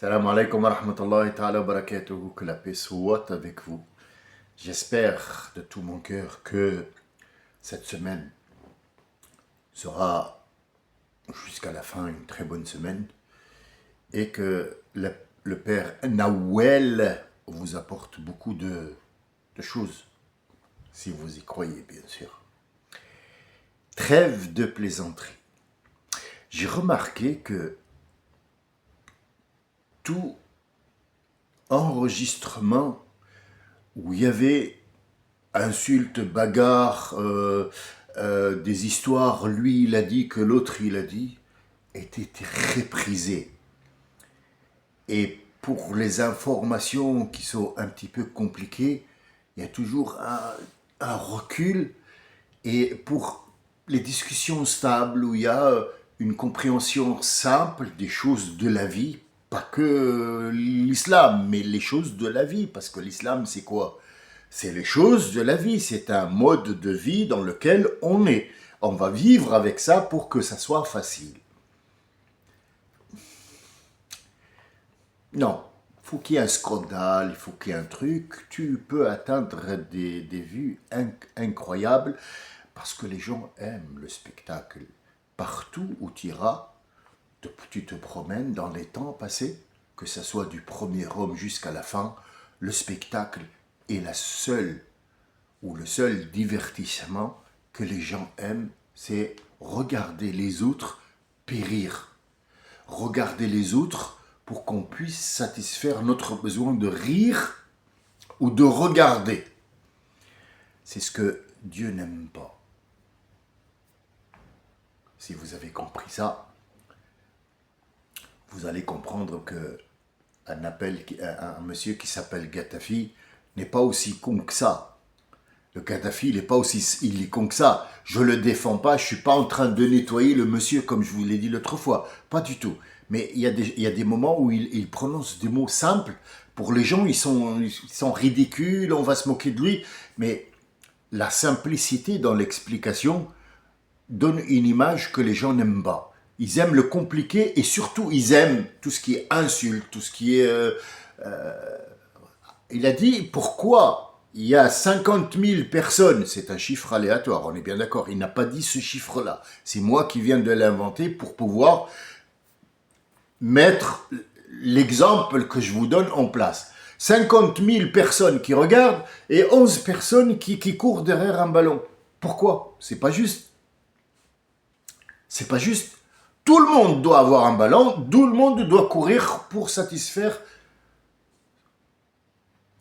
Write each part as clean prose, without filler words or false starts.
Salam alaikum wa rahmatullahi ta'ala wa barakatuhu, que la paix soit avec vous. J'espère de tout mon cœur que cette semaine sera jusqu'à la fin une très bonne semaine et que le Père Nawel vous apporte beaucoup de choses, si vous y croyez bien sûr. Trêve de plaisanterie. J'ai remarqué que tout enregistrement où il y avait insultes, bagarres, des histoires, lui il a dit que l'autre il a dit, était réprisé. Et pour les informations qui sont un petit peu compliquées, il y a toujours un recul. Et pour les discussions stables, où il y a une compréhension simple des choses de la vie, pas que l'islam, mais les choses de la vie, parce que l'islam c'est quoi ? C'est les choses de la vie, c'est un mode de vie dans lequel on est. On va vivre avec ça pour que ça soit facile. Non, il faut qu'il y ait un scandale, il faut qu'il y ait un truc. Tu peux atteindre des vues incroyables parce que les gens aiment le spectacle. Partout où tu iras, tu te promènes dans les temps passés, que ce soit du premier homme jusqu'à la fin, le spectacle est la seule ou le seul divertissement que les gens aiment, c'est regarder les autres périr. Regarder les autres pour qu'on puisse satisfaire notre besoin de rire ou de regarder. C'est ce que Dieu n'aime pas. Si vous avez compris ça, vous allez comprendre que un monsieur qui s'appelle Gaddafi n'est pas aussi con que ça. Le Gaddafi, il n'est pas aussi con que ça. Je le défends pas, je suis pas en train de nettoyer le monsieur comme je vous l'ai dit l'autre fois. Pas du tout. Mais il y a des moments où il prononce des mots simples. Pour les gens, ils sont ridicules, on va se moquer de lui. Mais la simplicité dans l'explication donne une image que les gens n'aiment pas. Ils aiment le compliqué et surtout, ils aiment tout ce qui est insulte, tout ce qui est... Il a dit, pourquoi il y a 50 000 personnes, c'est un chiffre aléatoire, on est bien d'accord, il n'a pas dit ce chiffre-là. C'est moi qui viens de l'inventer pour pouvoir mettre l'exemple que je vous donne en place. 50 000 personnes qui regardent et 11 personnes qui courent derrière un ballon. Pourquoi ? C'est pas juste. C'est pas juste. Tout le monde doit avoir un ballon, tout le monde doit courir pour satisfaire.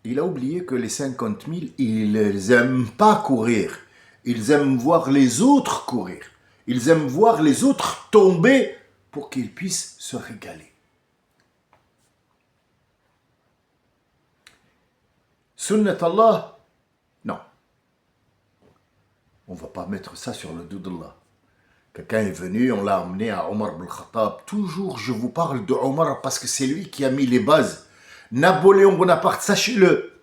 Il a oublié que les 50 000, ils n'aiment pas courir. Ils aiment voir les autres courir. Ils aiment voir les autres tomber pour qu'ils puissent se régaler. Sunnat Allah, non. On ne va pas mettre ça sur le dos d'Allah. Quelqu'un est venu, on l'a emmené à Omar ibn Khattab. Toujours, je vous parle de Omar parce que c'est lui qui a mis les bases. Napoléon Bonaparte, sachez-le,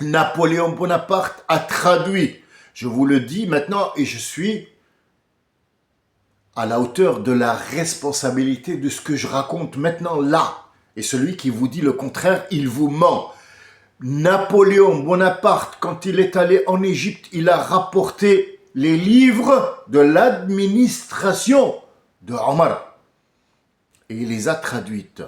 Napoléon Bonaparte a traduit. Je vous le dis maintenant et je suis à la hauteur de la responsabilité de ce que je raconte maintenant là. Et celui qui vous dit le contraire, il vous ment. Napoléon Bonaparte, quand il est allé en Égypte, il a rapporté les livres de l'administration de Omar. Et il les a traduites.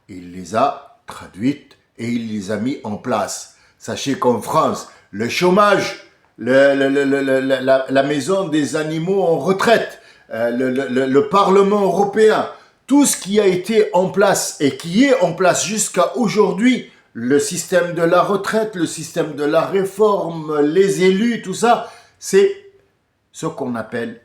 Il les a traduites et il les a mis en place. Sachez qu'en France, le chômage, la maison des animaux en retraite, le Parlement européen, tout ce qui a été en place et qui est en place jusqu'à aujourd'hui, le système de la retraite, le système de la réforme, les élus, tout ça, c'est ce qu'on appelle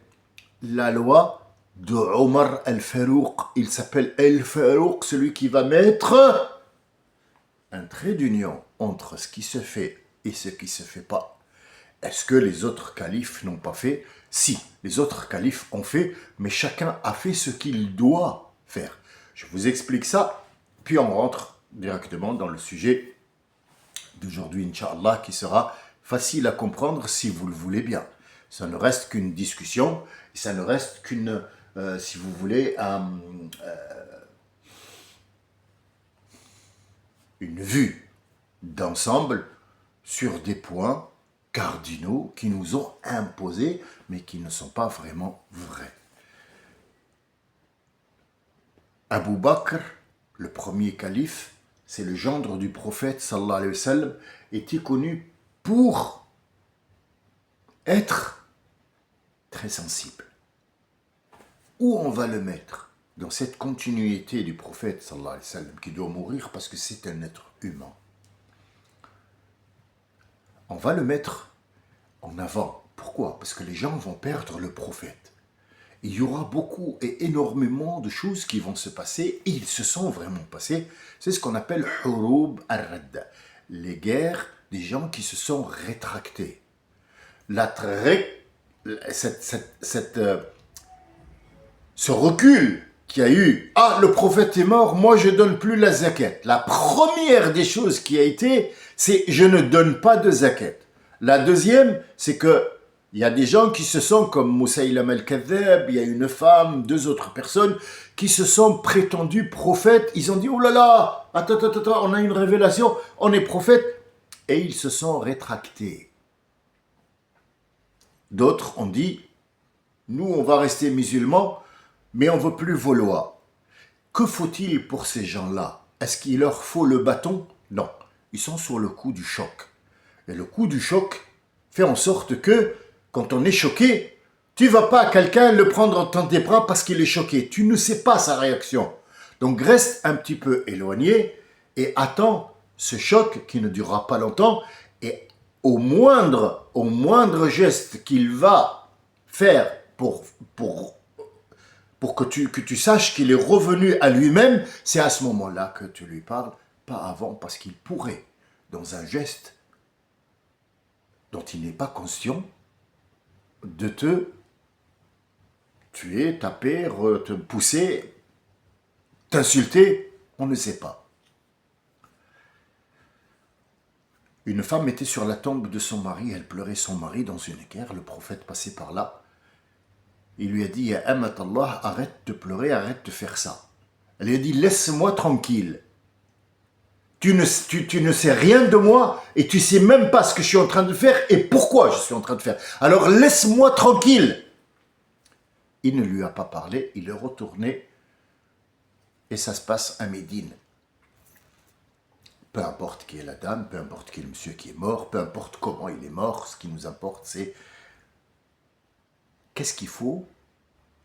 la loi de Omar el-Farouk. Il s'appelle el-Farouk, celui qui va mettre un trait d'union entre ce qui se fait et ce qui ne se fait pas. Est-ce que les autres califes n'ont pas fait ? Si, les autres califes ont fait, mais chacun a fait ce qu'il doit faire. Je vous explique ça, puis on rentre directement dans le sujet d'aujourd'hui, Inch'Allah, qui sera facile à comprendre si vous le voulez bien. Ça ne reste qu'une discussion, et ça ne reste qu'une, si vous voulez, une vue d'ensemble sur des points cardinaux qui nous ont imposés, mais qui ne sont pas vraiment vrais. Abu Bakr, le premier calife, c'est le gendre du prophète sallallahu alayhi wa sallam, était connu pour être très sensible. Où on va le mettre dans cette continuité du prophète sallallahu alayhi wa sallam qui doit mourir parce que c'est un être humain? On va le mettre en avant. Pourquoi? Parce que les gens vont perdre le prophète. Il y aura beaucoup et énormément de choses qui vont se passer, et ils se sont vraiment passées. C'est ce qu'on appelle Hurub al-Radda, les guerres des gens qui se sont rétractés. Ce recul qu'il y a eu, ah, le prophète est mort, moi je donne plus la zakat. La première des choses qui a été, c'est je ne donne pas de zakat. La deuxième, c'est que il y a des gens qui se sont, comme Moussaïlam al-Kadhab, il y a une femme, 2 autres personnes, qui se sont prétendus prophètes. Ils ont dit, oh là là, attends, on a une révélation, on est prophète. Et ils se sont rétractés. D'autres ont dit, nous on va rester musulmans, mais on ne veut plus vos lois. Que faut-il pour ces gens-là? Est-ce qu'il leur faut le bâton? Non, ils sont sur le coup du choc. Et le coup du choc fait en sorte que, quand on est choqué, tu ne vas pas à quelqu'un le prendre dans tes bras parce qu'il est choqué. Tu ne sais pas sa réaction. Donc reste un petit peu éloigné et attends ce choc qui ne durera pas longtemps. Et au moindre geste qu'il va faire pour que tu saches qu'il est revenu à lui-même, c'est à ce moment-là que tu lui parles, pas avant, parce qu'il pourrait, dans un geste dont il n'est pas conscient, de te tuer, taper, te pousser, t'insulter, on ne sait pas. Une femme était sur la tombe de son mari, elle pleurait son mari dans une guerre, le prophète passait par là. Il lui a dit, ya amat Allah, arrête de pleurer, arrête de faire ça. Elle lui a dit, laisse-moi tranquille. Tu ne sais rien de moi et tu ne sais même pas ce que je suis en train de faire et pourquoi je suis en train de faire. Alors laisse-moi tranquille. Il ne lui a pas parlé, il est retourné et ça se passe à Médine. Peu importe qui est la dame, peu importe qui est le monsieur qui est mort, peu importe comment il est mort, ce qui nous importe c'est qu'est-ce qu'il faut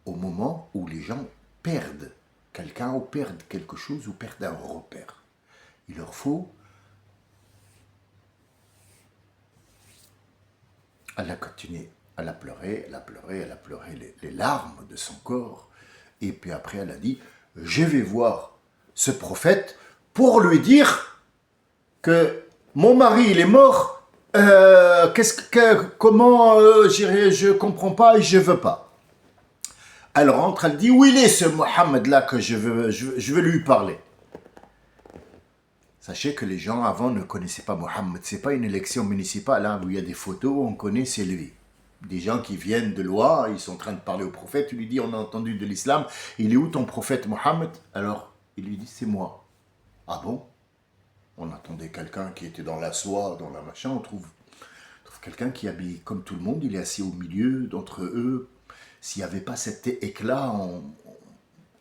au moment où les gens perdent quelqu'un ou perdent quelque chose ou perdent un repère. Il leur faut. Elle a continué, elle a pleuré les larmes de son corps. Et puis après, elle a dit, je vais voir ce prophète pour lui dire que mon mari, il est mort. Comment je comprends pas et je veux pas. Elle rentre, elle dit, où il est ce Mohammed là que je veux lui parler. Sachez que les gens avant ne connaissaient pas Mohammed. Ce n'est pas une élection municipale hein, où il y a des photos, on connaît, c'est lui. Des gens qui viennent de loin, ils sont en train de parler au prophète, il lui dit, on a entendu de l'islam, il est où ton prophète Mohammed? Alors, il lui dit, c'est moi. Ah bon? On attendait quelqu'un qui était dans la soie, dans la machin, on trouve quelqu'un qui habille comme tout le monde, il est assis au milieu d'entre eux. S'il n'y avait pas cet éclat, on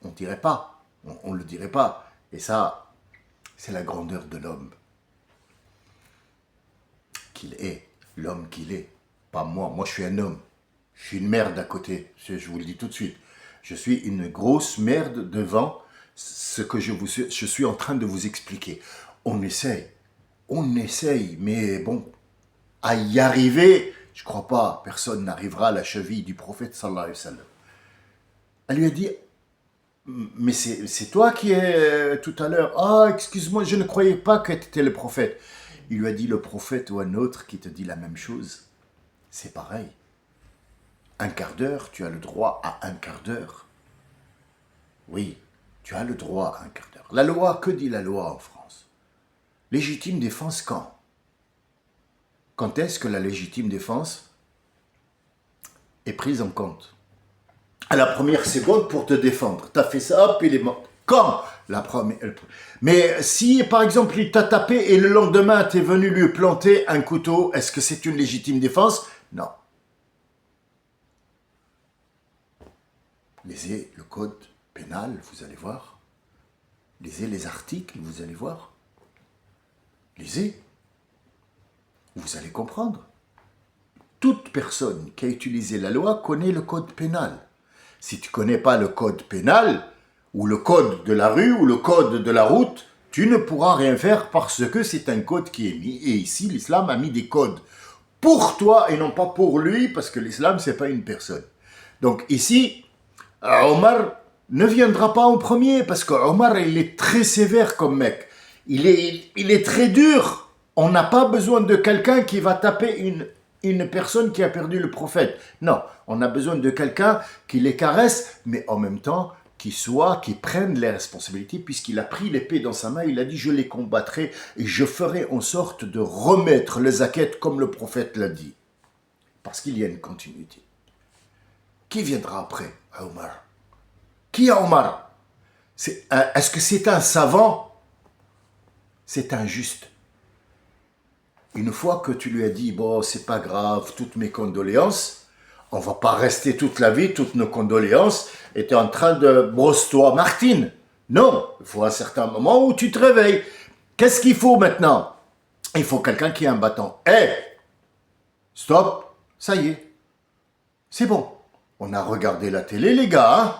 ne dirait pas, on ne le dirait pas. Et ça... c'est la grandeur de l'homme qu'il est, l'homme qu'il est, pas moi. Moi, je suis un homme, je suis une merde à côté, je vous le dis tout de suite. Je suis une grosse merde devant ce que je suis en train de vous expliquer. On essaye, mais bon, à y arriver, je crois pas, personne n'arrivera à la cheville du prophète sallallahu alayhi wa sallam. Elle lui a dit, mais c'est toi qui es tout à l'heure. Ah, excuse-moi, je ne croyais pas que tu étais le prophète. Il lui a dit, le prophète ou un autre qui te dit la même chose, c'est pareil. Un quart d'heure, tu as le droit à un quart d'heure. Oui, tu as le droit à un quart d'heure. La loi, que dit la loi en France? Légitime défense quand? Quand est-ce que la légitime défense est prise en compte? À la première seconde pour te défendre. Tu as fait ça, hop, il est mort. Quand? La première. Mais si, par exemple, il t'a tapé et le lendemain, t'es venu lui planter un couteau, est-ce que c'est une légitime défense? Non. Lisez le code pénal, vous allez voir. Lisez les articles, vous allez voir. Lisez. Vous allez comprendre. Toute personne qui a utilisé la loi connaît le code pénal. Si tu ne connais pas le code pénal, ou le code de la rue, ou le code de la route, tu ne pourras rien faire parce que c'est un code qui est mis. Et ici, l'islam a mis des codes pour toi et non pas pour lui, parce que l'islam, ce n'est pas une personne. Donc ici, Omar ne viendra pas en premier, parce qu'Omar, il est très sévère comme mec. Il est très dur. On n'a pas besoin de quelqu'un qui va taper une personne qui a perdu le prophète. Non, on a besoin de quelqu'un qui les caresse, mais en même temps, qui prenne les responsabilités, puisqu'il a pris l'épée dans sa main, il a dit « je les combattrai et je ferai en sorte de remettre les zakat comme le prophète l'a dit ». Parce qu'il y a une continuité. Qui viendra après Omar? Qui est Omar? Est-ce que c'est un savant? C'est injuste. Une fois que tu lui as dit, bon, c'est pas grave, toutes mes condoléances, on va pas rester toute la vie, toutes nos condoléances, et tu es en train de brosse-toi, Martine. Non, il faut un certain moment où tu te réveilles. Qu'est-ce qu'il faut maintenant? Il faut quelqu'un qui a un bâton. Stop, ça y est, c'est bon. On a regardé la télé, les gars, hein?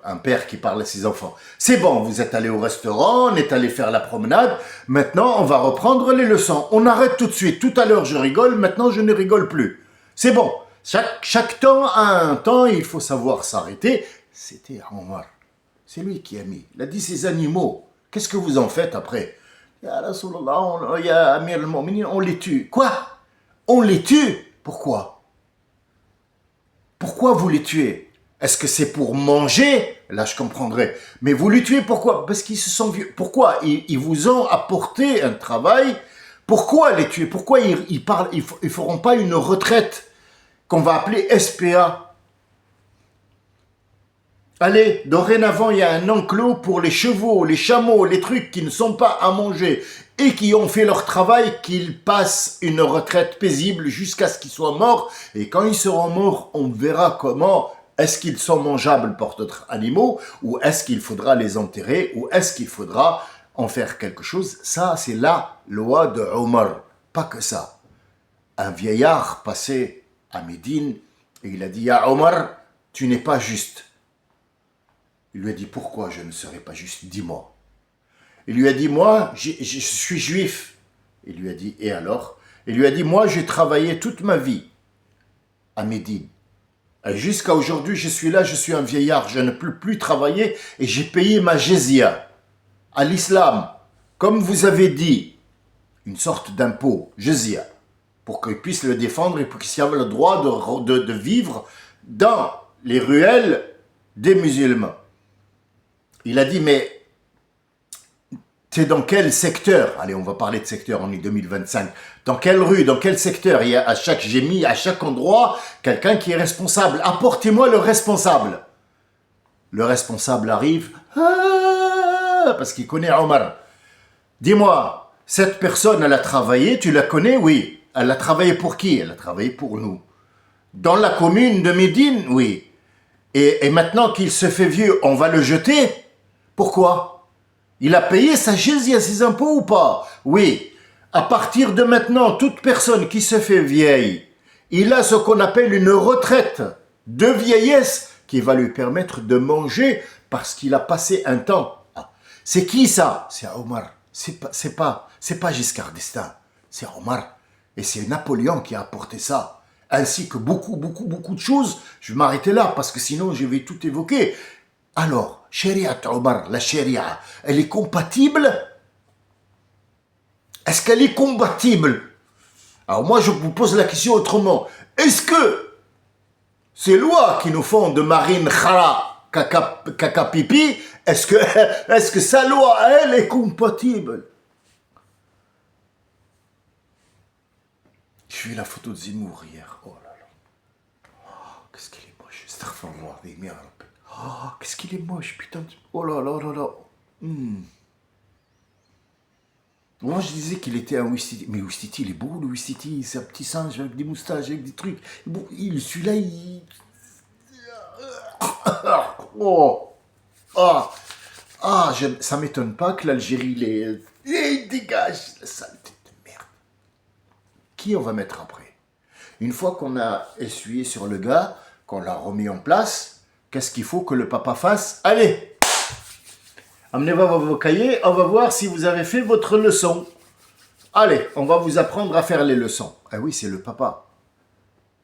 Un père qui parle à ses enfants. C'est bon, vous êtes allés au restaurant, on est allé faire la promenade. Maintenant, on va reprendre les leçons. On arrête tout de suite. Tout à l'heure, je rigole. Maintenant, je ne rigole plus. C'est bon. Chaque temps a un temps. Il faut savoir s'arrêter. C'était Omar. C'est lui qui a mis. Il a dit ces animaux. Qu'est-ce que vous en faites après? Ya Rasulallah, ya Amir al-Mu'minin, on les tue. Quoi? On les tue? Pourquoi? Pourquoi vous les tuez? Est-ce que c'est pour manger? Là, je comprendrais. Mais vous les tuez, pourquoi? Parce qu'ils se sont vieux. Pourquoi? Ils vous ont apporté un travail. Pourquoi les tuer? Pourquoi ils feront pas une retraite qu'on va appeler SPA? Allez, dorénavant, il y a un enclos pour les chevaux, les chameaux, les trucs qui ne sont pas à manger et qui ont fait leur travail, qu'ils passent une retraite paisible jusqu'à ce qu'ils soient morts. Et quand ils seront morts, on verra comment. Est-ce qu'ils sont mangeables pour d'autres animaux, ou est-ce qu'il faudra les enterrer, ou est-ce qu'il faudra en faire quelque chose? Ça, c'est la loi de Omar. Pas que ça. Un vieillard passait à Médine et il a dit « Ya Omar, tu n'es pas juste ». Il lui a dit « Pourquoi je ne serai pas juste? Dis-moi ». Il lui a dit « Moi, je suis juif ». Il lui a dit « Et alors ?» Il lui a dit « Moi, j'ai travaillé toute ma vie à Médine. Jusqu'à aujourd'hui, je suis là, je suis un vieillard, je ne peux plus travailler et j'ai payé ma jizya à l'islam. Comme vous avez dit, une sorte d'impôt, jizya, pour qu'il puisse le défendre et pour qu'il ait le droit de vivre dans les ruelles des musulmans. » Il a dit, mais c'est dans quel secteur? Allez, on va parler de secteur, on est 2025. Dans quelle rue, dans quel secteur? J'ai mis à chaque endroit quelqu'un qui est responsable. Apportez-moi le responsable. Le responsable arrive, parce qu'il connaît Omar. Dis-moi, cette personne, elle a travaillé, tu la connais? Oui. Elle a travaillé pour qui? Elle a travaillé pour nous. Dans la commune de Médine? Oui. Et maintenant qu'il se fait vieux, on va le jeter? Pourquoi? Il a payé sa jizya, ses impôts ou pas? Oui. À partir de maintenant, toute personne qui se fait vieille, il a ce qu'on appelle une retraite de vieillesse qui va lui permettre de manger parce qu'il a passé un temps. C'est qui ça? C'est Omar. C'est pas Giscard d'Estaing. C'est Omar. Et c'est Napoléon qui a apporté ça. Ainsi que beaucoup de choses. Je vais m'arrêter là parce que sinon je vais tout évoquer. Alors, Sharia Omar, la Sharia, elle est compatible? Est-ce qu'elle est compatible? Alors moi, je vous pose la question autrement. Est-ce que ces lois qui nous font de Marine Khara caca pipi, est-ce que sa loi, elle, est compatible? J'ai vu la photo de Zemmour hier. Oh là là. Oh, qu'est-ce qu'il est moche. Astaghfirullah, oh, qu'est-ce qu'il est moche, putain. Oh là là là là. Moi, je disais qu'il était un Ouistiti. Mais Ouistiti, il est beau, le Ouistiti. C'est un petit singe avec des moustaches, avec des trucs. Bon, celui-là, il... Oh, ah, ça m'étonne pas que l'Algérie les dégage, la saleté de merde. Qui on va mettre après? Une fois qu'on a essuyé sur le gars, qu'on l'a remis en place, qu'est-ce qu'il faut que le papa fasse? Allez, amenez vos cahiers, on va voir si vous avez fait votre leçon. Allez, on va vous apprendre à faire les leçons. Ah oui, c'est le papa.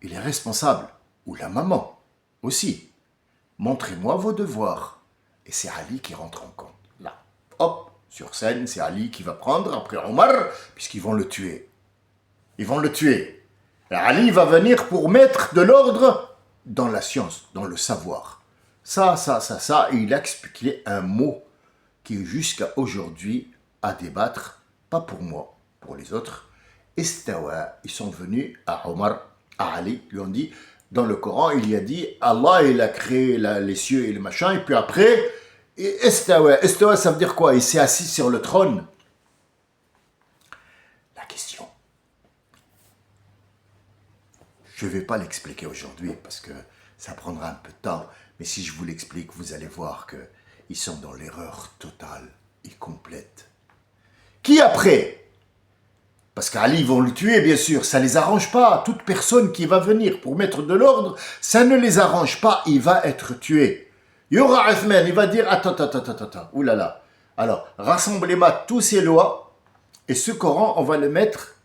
Il est responsable. Ou la maman aussi. Montrez-moi vos devoirs. Et c'est Ali qui rentre en compte. Là, hop, sur scène, c'est Ali qui va prendre après Omar, puisqu'ils vont le tuer. Ils vont le tuer. Et Ali va venir pour mettre de l'ordre dans la science, dans le savoir. Ça, et il a expliqué un mot qui est jusqu'à aujourd'hui à débattre, pas pour moi, pour les autres. Istawa, ils sont venus à Omar, à Ali, lui ont dit, dans le Coran, il y a dit, Allah, il a créé les cieux et le machin, et puis après, Istawa, ça veut dire quoi? Il s'est assis sur le trône. La question, je ne vais pas l'expliquer aujourd'hui, parce que ça prendra un peu de temps, mais si je vous l'explique, vous allez voir qu'ils sont dans l'erreur totale et complète. Qui après? Parce qu'Ali, ils vont le tuer, bien sûr. Ça ne les arrange pas. Toute personne qui va venir pour mettre de l'ordre, ça ne les arrange pas. Il va être tué. Il y aura Uthman, il va dire, attends, oulala. Alors, rassemblez-moi tous ces lois et ce Coran, on va le mettre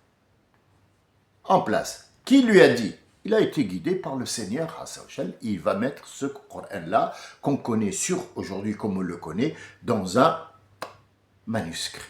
en place. Qui lui a dit? Il a été guidé par le Seigneur Hassan. Il va mettre ce Coran-là, qu'on connaît aujourd'hui comme on le connaît, dans un manuscrit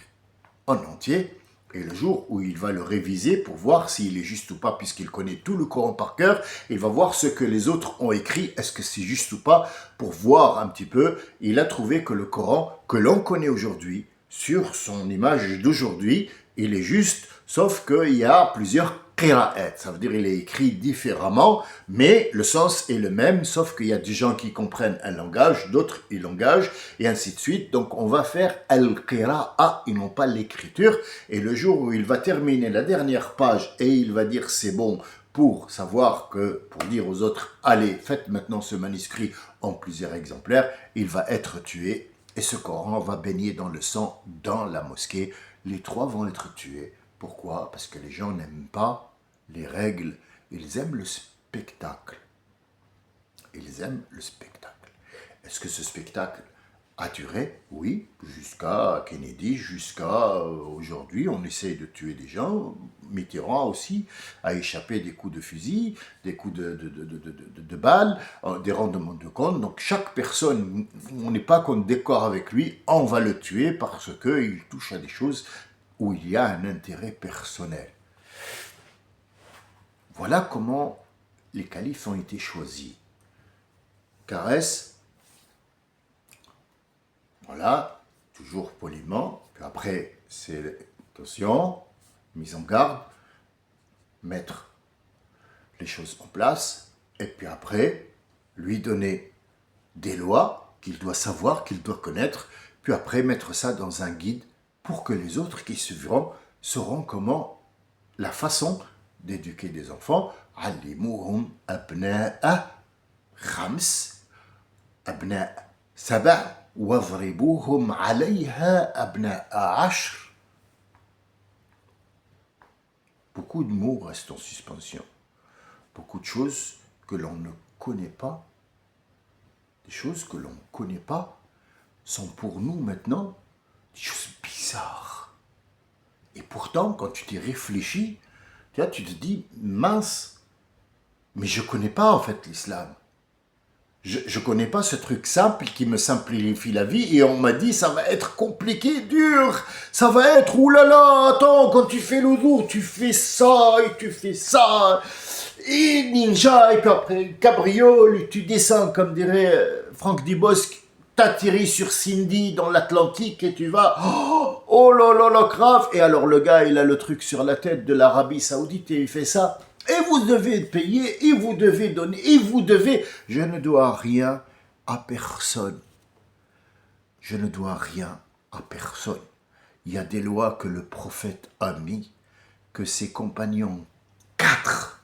en entier. Et le jour où il va le réviser pour voir s'il est juste ou pas, puisqu'il connaît tout le Coran par cœur, il va voir ce que les autres ont écrit, est-ce que c'est juste ou pas, pour voir un petit peu. Il a trouvé que le Coran, que l'on connaît aujourd'hui, sur son image d'aujourd'hui, il est juste, sauf qu'il y a plusieurs qira'at, ça veut dire il est écrit différemment, mais le sens est le même, sauf qu'il y a des gens qui comprennent un langage, d'autres un langage, et ainsi de suite. Donc on va faire al-qira'a et non pas l'écriture, et le jour où il va terminer la dernière page et il va dire c'est bon, pour savoir que, pour dire aux autres, allez, faites maintenant ce manuscrit en plusieurs exemplaires, il va être tué, et ce Coran va baigner dans le sang dans la mosquée. Les trois vont être tués. Pourquoi? Parce que les gens n'aiment pas les règles, ils aiment le spectacle. Ils aiment le spectacle. Est-ce que ce spectacle a duré? Oui, jusqu'à Kennedy, jusqu'à aujourd'hui, on essaie de tuer des gens. Mitterrand aussi a échappé des coups de fusil, des coups de balles, des rendements de compte. Donc chaque personne, on n'est pas qu'on décore avec lui, on va le tuer parce qu'il touche à des choses où il y a un intérêt personnel. Voilà comment les califes ont été choisis. Caresse, voilà, toujours poliment, puis après c'est attention, mise en garde, mettre les choses en place, et puis après lui donner des lois qu'il doit savoir, qu'il doit connaître, puis après mettre ça dans un guide pour que les autres qui suivront sauront comment, la façon d'éduquer des enfants. Allimuhum abna'a khams, abna'a saba' wadribuhum alayha abna'a ashr. Beaucoup de mots restent en suspension. Beaucoup de choses que l'on ne connaît pas, des choses que l'on ne connaît pas, sont pour nous maintenant des choses bizarres. Et pourtant, quand tu t'y réfléchis, tu te dis, mince, mais je ne connais pas en fait l'islam. Je ne connais pas ce truc simple qui me simplifie la vie et on m'a dit, ça va être compliqué, dur, ça va être, oulala, attends, quand tu fais l'oudou, tu fais ça et tu fais ça, et ninja, et puis après, cabriole, tu descends, comme dirait Franck Dubosc, t'atterris sur Cindy dans l'Atlantique et tu vas, oh là là là, grave. Et alors le gars, il a le truc sur la tête de l'Arabie Saoudite et il fait ça. Et vous devez payer, et vous devez donner, et vous devez... Je ne dois rien à personne. Je ne dois rien à personne. Il y a des lois que le prophète a mis, que ses compagnons, 4.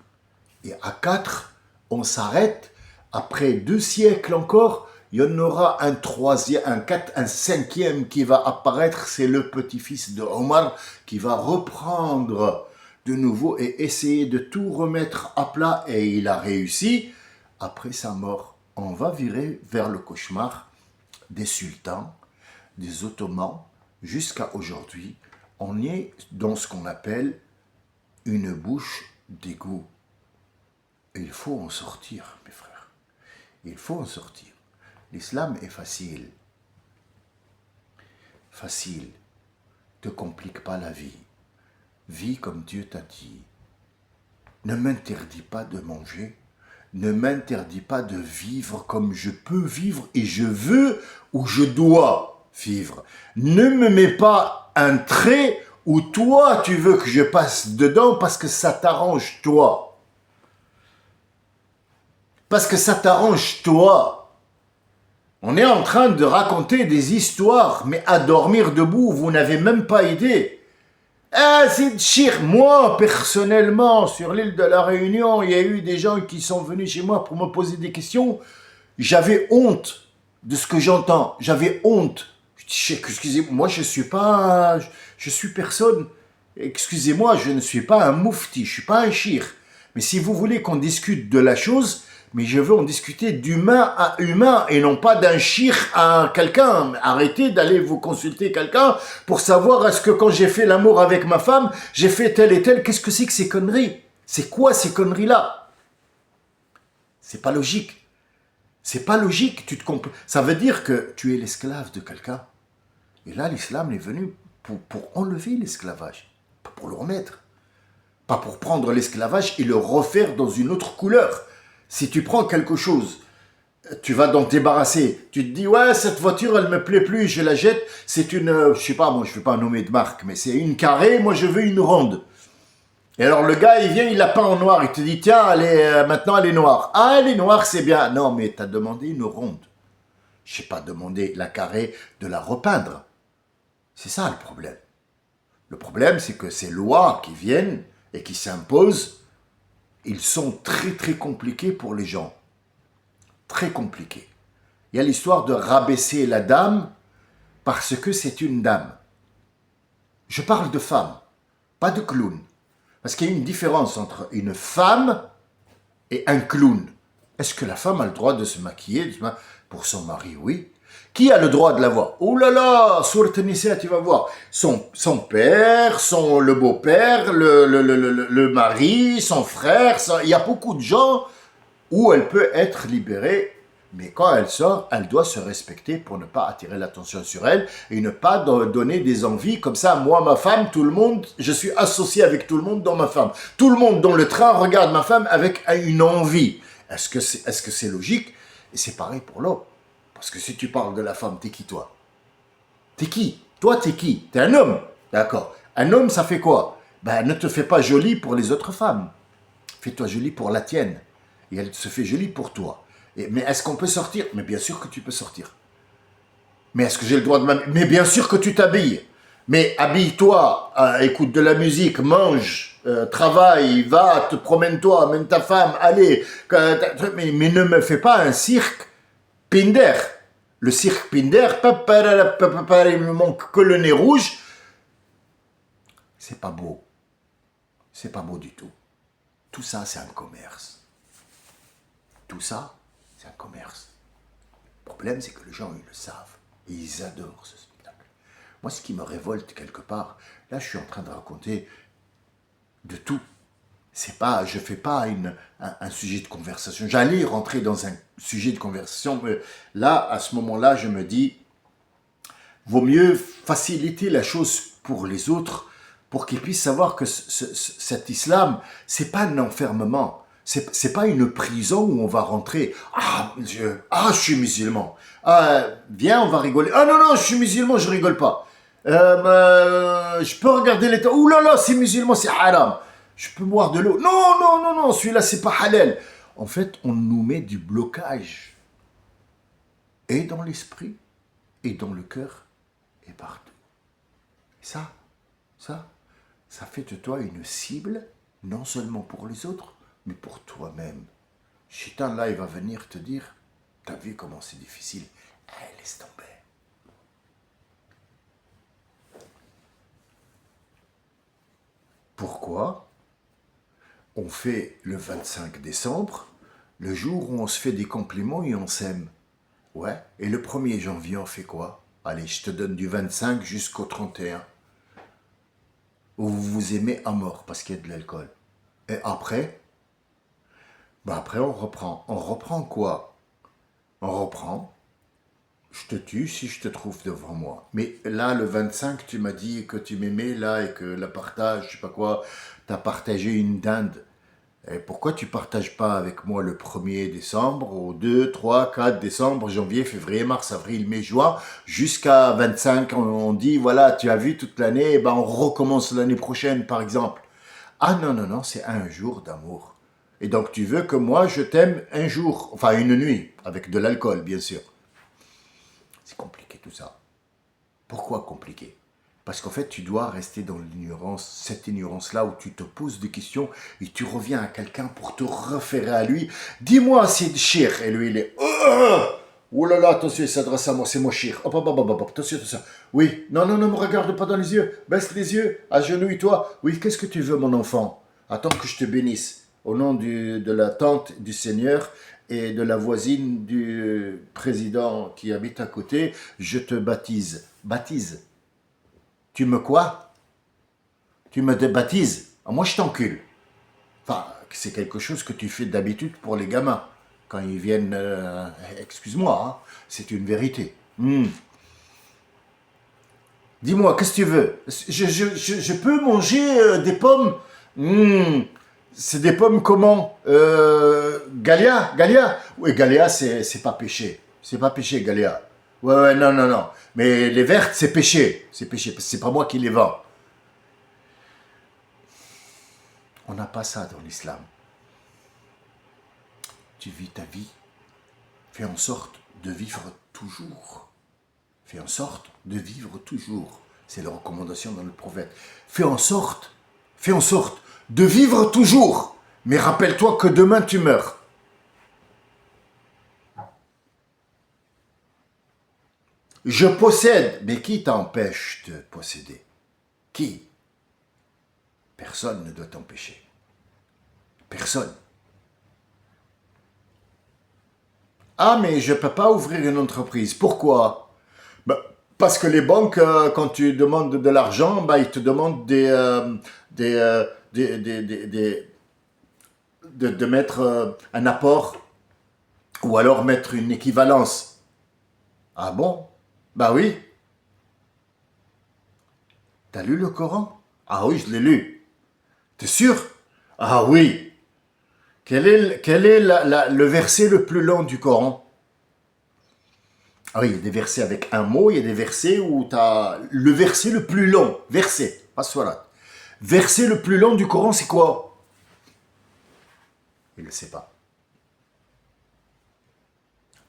Et à 4, on s'arrête. Après 2 siècles encore, il y en aura un troisième, un cinquième qui va apparaître. C'est le petit-fils de Omar qui va reprendre de nouveau et essayer de tout remettre à plat. Et il a réussi. Après sa mort, on va virer vers le cauchemar des sultans, des Ottomans, jusqu'à aujourd'hui. On est dans ce qu'on appelle une bouche d'égout. Il faut en sortir, mes frères. Il faut en sortir. L'islam est facile. Facile. Ne te complique pas la vie. Vis comme Dieu t'a dit. Ne m'interdis pas de manger. Ne m'interdis pas de vivre comme je peux vivre et je veux ou je dois vivre. Ne me mets pas un trait où toi tu veux que je passe dedans parce que ça t'arrange toi. Parce que ça t'arrange toi. On est en train de raconter des histoires, mais à dormir debout, vous n'avez même pas idée. Ah, c'est chir. Moi, personnellement, sur l'île de la Réunion, il y a eu des gens qui sont venus chez moi pour me poser des questions. J'avais honte de ce que j'entends. J'avais honte. Je dis, excusez-moi, moi je suis personne. Excusez-moi, je ne suis pas un moufti, je suis pas un chir. Mais si vous voulez qu'on discute de la chose, mais je veux en discuter d'humain à humain et non pas d'un chir à quelqu'un. Arrêtez d'aller vous consulter quelqu'un pour savoir est-ce que quand j'ai fait l'amour avec ma femme, j'ai fait tel et tel. Qu'est-ce que c'est que ces conneries? C'est quoi ces conneries-là? C'est pas logique. C'est pas logique. Ça veut dire que tu es l'esclave de quelqu'un. Et là, l'islam est venu pour enlever l'esclavage, pas pour le remettre. Pas pour prendre l'esclavage et le refaire dans une autre couleur. Si tu prends quelque chose, tu vas t'en débarrasser. Tu te dis, ouais, cette voiture, elle me plaît plus, je la jette. C'est une, je sais pas, moi, je ne vais pas nommer de marque, mais c'est une carrée, moi, je veux une ronde. Et alors, le gars, il vient, il l'a peint en noir. Il te dit, tiens, maintenant, elle est noire. Ah, elle est noire, c'est bien. Non, mais tu as demandé une ronde. Je n'ai pas demandé la carrée de la repeindre. C'est ça, le problème. Le problème, c'est que ces lois qui viennent et qui s'imposent, ils sont très très compliqués pour les gens. Très compliqués. Il y a l'histoire de rabaisser la dame parce que c'est une dame. Je parle de femme, pas de clown. Parce qu'il y a une différence entre une femme et un clown. Est-ce que la femme a le droit de se maquiller pour son mari? Oui. Qui a le droit de la voir? Oh là là, sur Tennessee, tu vas voir. Son père, le beau-père, le mari, son frère. Il y a beaucoup de gens où elle peut être libérée. Mais quand elle sort, elle doit se respecter pour ne pas attirer l'attention sur elle et ne pas donner des envies comme ça. Moi, ma femme, tout le monde, je suis associé avec tout le monde dans ma femme. Tout le monde dans le train regarde ma femme avec une envie. Est-ce que c'est logique? Et c'est pareil pour l'homme. Parce que si tu parles de la femme, t'es qui toi? T'es qui? Toi, t'es qui? T'es un homme. D'accord. Un homme, ça fait quoi? Ben, ne te fais pas jolie pour les autres femmes. Fais-toi jolie pour la tienne. Et elle se fait jolie pour toi. Mais est-ce qu'on peut sortir? Mais bien sûr que tu peux sortir. Mais est-ce que j'ai le droit de m'habiller? Mais bien sûr que tu t'habilles. Mais habille-toi, écoute de la musique, mange, travaille, va, te promène-toi, amène ta femme, allez. Mais ne me fais pas un cirque Pinder. Le cirque Pinder, il me manque que le nez rouge. C'est pas beau. C'est pas beau du tout. Tout ça, c'est un commerce. Tout ça, c'est un commerce. Le problème, c'est que les gens, ils le savent. Et ils adorent ce spectacle. Moi, ce qui me révolte quelque part, là, je suis en train de raconter de tout. Je ne fais pas un sujet de conversation. J'allais rentrer dans un sujet de conversation, mais là, à ce moment-là, je me dis, vaut mieux faciliter la chose pour les autres, pour qu'ils puissent savoir que cet islam, c'est pas un enfermement. C'est pas une prison où on va rentrer. Ah, je suis musulman. Ah, viens, on va rigoler. Ah non, je suis musulman, je rigole pas. Je peux regarder l'état. Ouh là là, c'est musulman, c'est haram. Je peux boire de l'eau. Non, celui-là, c'est pas halal. En fait, on nous met du blocage. Et dans l'esprit, et dans le cœur, et partout. Ça, ça fait de toi une cible, non seulement pour les autres, mais pour toi-même. Shaitan, là, il va venir te dire, t'as vu comment c'est difficile? Laisse tomber. Pourquoi on fait le 25 décembre, le jour où on se fait des compliments et on s'aime? Ouais, et le 1er janvier, on fait quoi? Allez, je te donne du 25 jusqu'au 31. Où vous vous aimez à mort parce qu'il y a de l'alcool. Et après, après on reprend. On reprend quoi? On reprend. Je te tue si je te trouve devant moi. Mais là, le 25, tu m'as dit que tu m'aimais là et que le partage, je sais pas quoi, tu as partagé une dinde. Et pourquoi tu partages pas avec moi le 1er décembre, au 2, 3, 4 décembre, janvier, février, mars, avril, mai, juin, jusqu'à 25, on dit, voilà, tu as vu toute l'année, et ben on recommence l'année prochaine, par exemple. Ah non, non, non, c'est un jour d'amour. Et donc tu veux que moi, je t'aime un jour, enfin une nuit, avec de l'alcool, bien sûr. C'est compliqué tout ça. Pourquoi compliqué? Parce qu'en fait, tu dois rester dans l'ignorance, cette ignorance-là où tu te poses des questions et tu reviens à quelqu'un pour te référer à lui. Dis-moi, c'est cher. Et lui, il est... Oh là là, attention, il s'adresse à moi, c'est moi cher. Hop, hop, hop, hop, hop, attention, attention. Oui, non, non, ne me regarde pas dans les yeux. Baisse les yeux, agenouille-toi. Oui, qu'est-ce que tu veux, mon enfant? Attends que je te bénisse. Au nom de la tante du Seigneur et de la voisine du président qui habite à côté, je te baptise. Baptise. Tu me quoi? Tu me débaptises? Moi, je t'encule. Enfin, c'est quelque chose que tu fais d'habitude pour les gamins. Quand ils viennent... excuse-moi, hein, c'est une vérité. Dis-moi, qu'est-ce que tu veux? Je peux manger des pommes? C'est des pommes comment? Galia? Galia? Oui, Galia, c'est pas péché. C'est pas péché, Galia. Ouais, ouais, non, non, non. Mais les vertes, c'est péché. C'est péché, parce que c'est pas moi qui les vends. On n'a pas ça dans l'islam. Tu vis ta vie. Fais en sorte de vivre toujours. Fais en sorte de vivre toujours. C'est la recommandation dans le prophète. Fais en sorte de vivre toujours. Mais rappelle-toi que demain tu meurs. Je possède. Mais qui t'empêche de posséder? Qui? Personne ne doit t'empêcher. Personne. Ah, mais je ne peux pas ouvrir une entreprise. Pourquoi? Parce que les banques, quand tu demandes de l'argent, ils te demandent de mettre un apport ou alors mettre une équivalence. Ah bon? Bah oui. T'as lu le Coran? Ah oui, je l'ai lu. T'es sûr? Ah oui. Quel est le verset le plus long du Coran? Ah oui, il y a des versets avec un mot, il y a des versets où tu as le verset le plus long. Verset, pas surat. Verset le plus long du Coran, c'est quoi? Il ne le sait pas.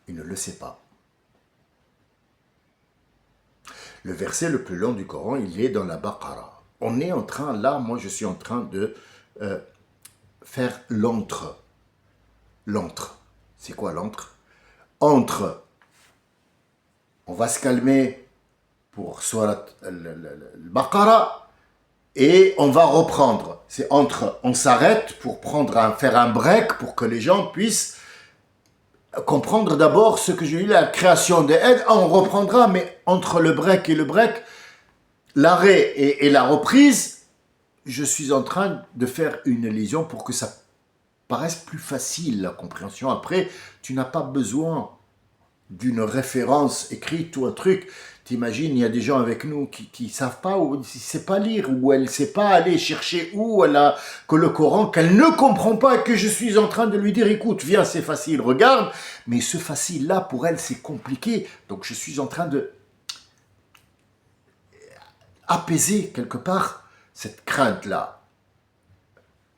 Il ne le sait pas. Le verset le plus long du Coran, il est dans la Baqara. On est en train, là, moi je suis en train de faire l'entre. L'entre. C'est quoi l'entre? Entre. On va se calmer pour Surat al-Baqara et on va reprendre. C'est entre, on s'arrête pour faire un break pour que les gens puissent comprendre d'abord ce que j'ai eu, la création des aides. On reprendra, mais entre le break et le break, l'arrêt et la reprise, je suis en train de faire une allusion pour que ça paraisse plus facile la compréhension. Après, tu n'as pas besoin d'une référence écrite ou un truc. T'imagines, il y a des gens avec nous qui ne savent pas, ou ne savent pas lire, ou elle ne sait pas aller chercher où elle a que le Coran, qu'elle ne comprend pas, et que je suis en train de lui dire, écoute, viens, c'est facile, regarde. Mais ce facile-là, pour elle, c'est compliqué. Donc je suis en train de apaiser quelque part cette crainte-là.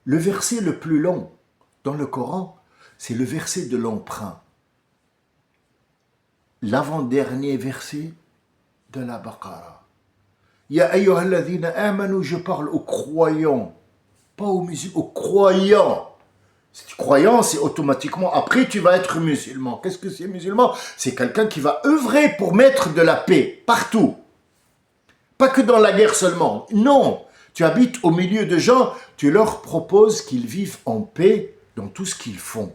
Le verset le plus long dans le Coran, c'est le verset de l'emprunt. L'avant-dernier verset de la Baqara. Ya ayyuhalladhina amanu, je parle aux croyants, pas aux musulmans, aux croyants. Si tu es croyant, c'est automatiquement, après tu vas être musulman. Qu'est-ce que c'est musulman? C'est quelqu'un qui va œuvrer pour mettre de la paix partout. Pas que dans la guerre seulement. Non, tu habites au milieu de gens, tu leur proposes qu'ils vivent en paix dans tout ce qu'ils font.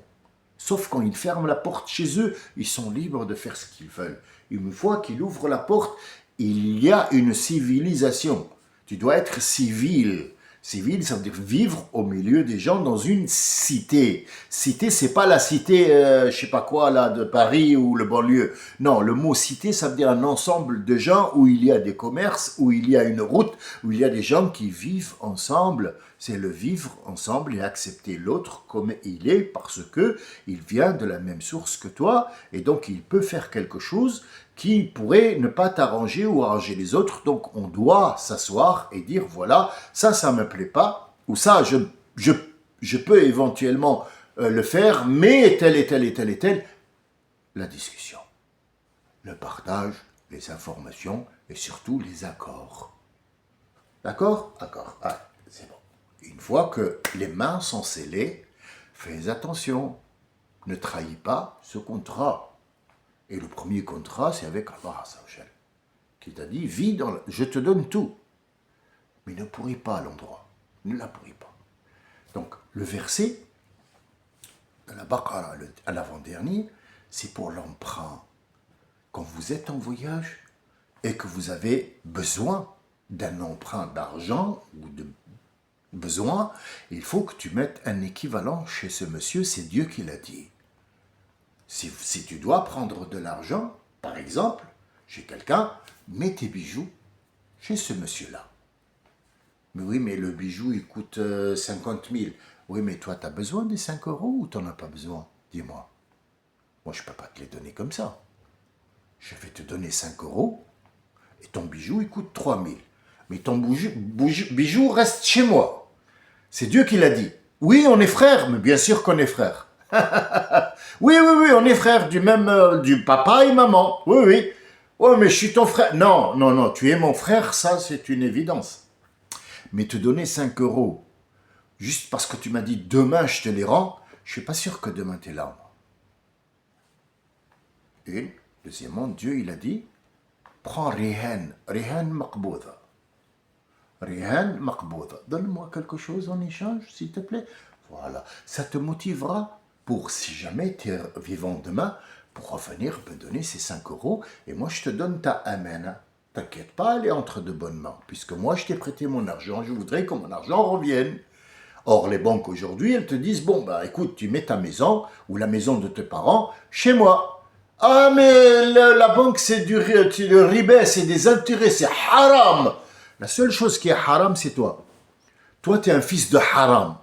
Sauf quand ils ferment la porte chez eux, ils sont libres de faire ce qu'ils veulent. Une fois qu'ils ouvrent la porte, il y a une civilisation. Tu dois être civil. Civil, ça veut dire vivre au milieu des gens dans une cité. Cité, c'est pas la cité, je sais pas quoi, là, de Paris ou le banlieue. Non, le mot cité, ça veut dire un ensemble de gens où il y a des commerces, où il y a une route, où il y a des gens qui vivent ensemble. C'est le vivre ensemble et accepter l'autre comme il est parce que il vient de la même source que toi et donc il peut faire quelque chose qui pourrait ne pas t'arranger ou arranger les autres. Donc on doit s'asseoir et dire voilà, ça me plaît pas ou ça je peux éventuellement le faire, mais tel et tel et tel et tel. La discussion, le partage, les informations et surtout les accords. D'accord? Accord. Ah, c'est bon. Une fois que les mains sont scellées, fais attention, ne trahis pas ce contrat. Et le premier contrat, c'est avec Allah Azzawajal, qui t'a dit, vis dans je te donne tout, mais ne pourris pas l'endroit, ne la pourris pas. Donc, le verset de la Baqara, à l'avant-dernier, c'est pour l'emprunt. Quand vous êtes en voyage et que vous avez besoin d'un emprunt d'argent ou de besoin, il faut que tu mettes un équivalent chez ce monsieur, c'est Dieu qui l'a dit. Si tu dois prendre de l'argent, par exemple, chez quelqu'un, mets tes bijoux chez ce monsieur-là. Mais oui, mais le bijou, il coûte 50 000. Oui, mais toi, tu as besoin des 5 € ou tu n'en as pas besoin? Dis-moi. Moi, je ne peux pas te les donner comme ça. Je vais te donner 5 € et ton bijou, il coûte 3 000. Mais ton bijou reste chez moi. C'est Dieu qui l'a dit. Oui, on est frères, mais bien sûr qu'on est frères. Oui, on est frères du même, du papa et maman. Oui. Oh, mais je suis ton frère. Non, tu es mon frère, ça c'est une évidence. Mais te donner 5 € juste parce que tu m'as dit demain je te les rends, je suis pas sûr que demain tu es là. Et deuxièmement, Dieu il a dit, prends rihan maqbouda. Rihan maqbouda. Donne-moi quelque chose en échange, s'il te plaît. Voilà, ça te motivera pour, si jamais tu es vivant demain, pour revenir me donner ces 5 € et moi je te donne ta amana. T'inquiète pas, elle est entre de bonnes mains, puisque moi je t'ai prêté mon argent, je voudrais que mon argent revienne. Or, les banques aujourd'hui, elles te disent, bon, bah écoute, tu mets ta maison ou la maison de tes parents chez moi. Ah, mais la banque, c'est le riba, c'est des intérêts, c'est haram. La seule chose qui est haram, c'est toi. Toi, tu es un fils de haram.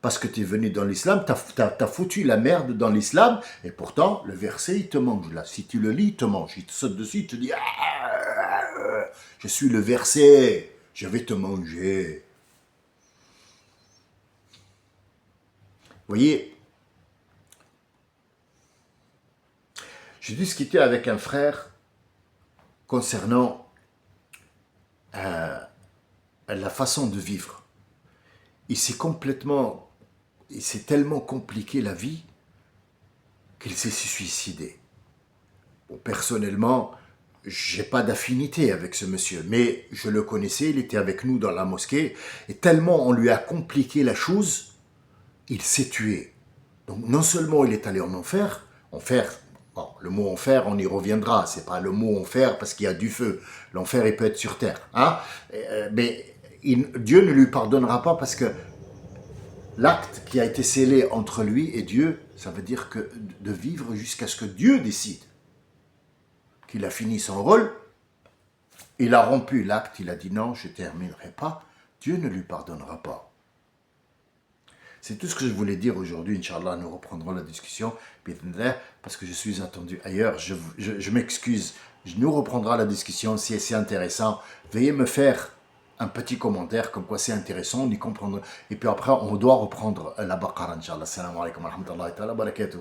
Parce que tu es venu dans l'islam, tu as foutu la merde dans l'islam, et pourtant, le verset, il te mange là. Si tu le lis, il te mange. Il te saute dessus, il te dit, je suis le verset, je vais te manger. Vous voyez, j'ai discuté avec un frère concernant la façon de vivre. Il s'est tellement compliqué la vie qu'il s'est suicidé. Bon, personnellement, j'ai pas d'affinité avec ce monsieur, mais je le connaissais, il était avec nous dans la mosquée, et tellement on lui a compliqué la chose, il s'est tué. Donc non seulement il est allé en enfer, bon, le mot enfer, on y reviendra, c'est pas le mot enfer parce qu'il y a du feu, l'enfer il peut être sur terre, hein? Mais Dieu ne lui pardonnera pas parce que l'acte qui a été scellé entre lui et Dieu, ça veut dire que de vivre jusqu'à ce que Dieu décide qu'il a fini son rôle, il a rompu l'acte, il a dit non, je ne terminerai pas, Dieu ne lui pardonnera pas. C'est tout ce que je voulais dire aujourd'hui, Inch'Allah, nous reprendrons la discussion, parce que je suis attendu ailleurs, je m'excuse, nous reprendrons la discussion si c'est intéressant, veuillez me faire un petit commentaire comme quoi c'est intéressant, on y comprendra, et puis après on doit reprendre la Baqara, Inch'Allah. Assalamu alaikum wa rahmatullahi wa barakatuh.